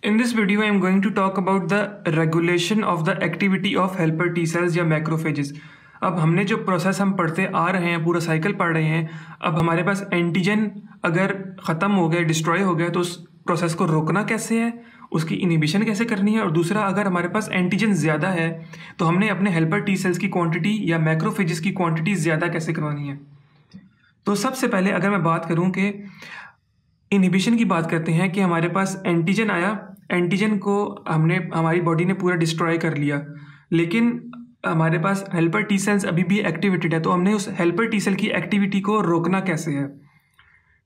In this video, I am going to talk about the regulation of the activity of helper T cells या macrophages. अब हमने जो process हम पढ़ते आ रहे हैं, पूरा साइकिल पढ़ रहे हैं, अब हमारे पास एंटीजन अगर ख़त्म हो गया, डिस्ट्रॉय हो गया, तो उस प्रोसेस को रोकना कैसे है, उसकी इनिबिशन कैसे करनी है, और दूसरा अगर हमारे पास एंटीजन ज़्यादा है तो हमने अपने हेल्पर टी सेल्स की क्वांटिटी या मैक्रोफेजेस की क्वांटिटी ज़्यादा कैसे करवानी है। तो सबसे पहले अगर मैं बात करूँ कि इनहिबिशन की बात करते हैं कि हमारे पास एंटीजन आया, एंटीजन को हमारी बॉडी ने पूरा डिस्ट्रॉय कर लिया, लेकिन हमारे पास हेल्पर टी सेल्स अभी भी एक्टिवेटेड है, तो हमने उस हेल्पर टी सेल की एक्टिविटी को रोकना कैसे है।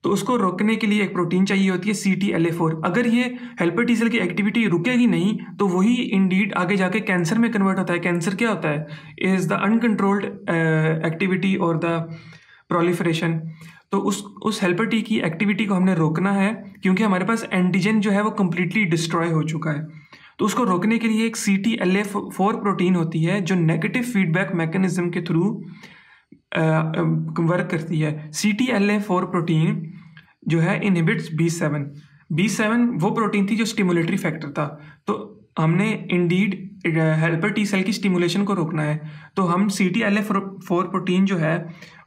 तो उसको रोकने के लिए एक प्रोटीन चाहिए होती है CTLA4। अगर ये हेल्पर टी सेल की एक्टिविटी रुकेगी नहीं तो वही इंडीड आगे जाके कैंसर में कन्वर्ट होता है। कैंसर क्या होता है, इज़ द अनकंट्रोल्ड एक्टिविटी और द प्रोलिफरेशन। तो उस हेल्पर टी की एक्टिविटी को हमने रोकना है, क्योंकि हमारे पास एंटीजन जो है वो कम्प्लीटली डिस्ट्रॉय हो चुका है। तो उसको रोकने के लिए एक CTLA4 प्रोटीन होती है जो नेगेटिव फीडबैक मैकेनिज्म के थ्रू वर्क करती है। CTLA4 प्रोटीन जो है इनहिबिट्स B7 वो प्रोटीन थी जो स्टिमुलेटरी फैक्टर था। तो हमने इंडीड हेल्पर टी सेल की स्टिमुलेशन को रोकना है, तो हम CTLA4 प्रोटीन जो है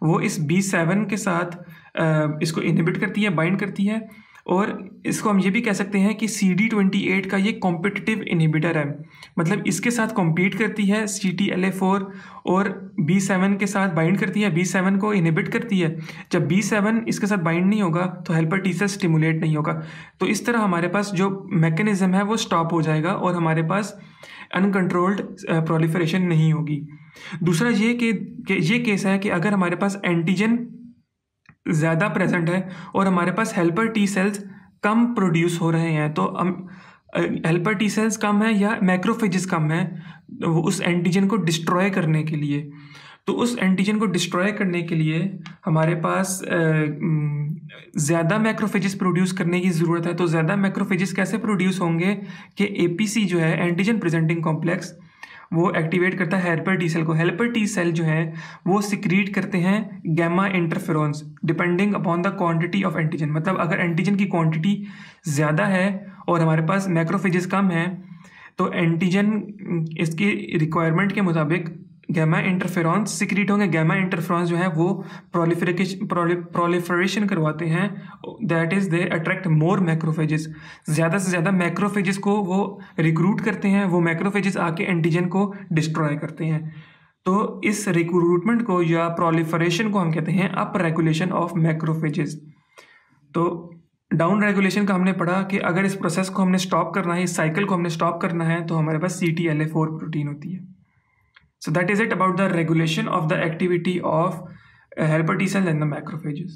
वो इस B7 के साथ इसको इनहिबिट करती है, बाइंड करती है, और इसको हम ये भी कह सकते हैं कि CD28 का ये कॉम्पिटिटिव इनहिबिटर है। मतलब इसके साथ कॉम्पीट करती है CTLA4 और B7 के साथ बाइंड करती है, B7 को इनहिबिट करती है। जब B7 इसके साथ बाइंड नहीं होगा तो हेल्पर टी सेल स्टिमुलेट नहीं होगा। तो इस तरह हमारे पास जो मैकेनिज्म है वो स्टॉप हो जाएगा और हमारे पास अनकंट्रोल्ड प्रोलिफरेशन नहीं होगी। दूसरा ये कि ये केस है कि अगर हमारे पास एंटीजन ज़्यादा प्रेजेंट है और हमारे पास हेल्पर टी सेल्स कम प्रोड्यूस हो रहे हैं, तो हम हेल्पर टी सेल्स कम है या मैक्रोफेजेस कम है उस एंटीजन को डिस्ट्रॉय करने के लिए। तो उस एंटीजन को डिस्ट्रॉय करने के लिए हमारे पास ज़्यादा मैक्रोफेजेस प्रोड्यूस करने की ज़रूरत है। तो ज़्यादा मैक्रोफेजेस कैसे प्रोड्यूस होंगे कि APC जो है एंटीजन प्रेजेंटिंग कॉम्प्लेक्स वो एक्टिवेट करता है हेल्पर टी सेल को। हेल्पर टी सेल जो है वो सिक्रीट करते हैं gamma interferons depending upon the quantity of antigen. मतलब अगर एंटीजन की क्वांटिटी ज़्यादा है और हमारे पास मैक्रोफेजेस कम है तो एंटीजन इसकी रिक्वायरमेंट के मुताबिक गैमा इंटरफेरॉन्स सिक्रीट होंगे। गैमा इंटरफेरॉन्स जो है वो प्रोलिफरेशन करवाते हैं, that is they attract more macrophages. ज़्यादा से ज़्यादा मैक्रोफेजेस को वो रिक्रूट करते हैं, वो मैक्रोफेजेस आके एंटीजन को डिस्ट्रॉय करते हैं। तो इस रिक्रूटमेंट को या प्रोलिफरेशन को हम कहते हैं अप रेगुलेशन ऑफ मैक्रोफेजेस। तो डाउन रेगुलेशन का हमने पढ़ा कि अगर इस प्रोसेस को हमने स्टॉप करना है, इस साइकिल को हमने स्टॉप करना है, तो हमारे पास CTLA4 प्रोटीन होती है। So that is it about the regulation of the activity of helper T cells and the macrophages.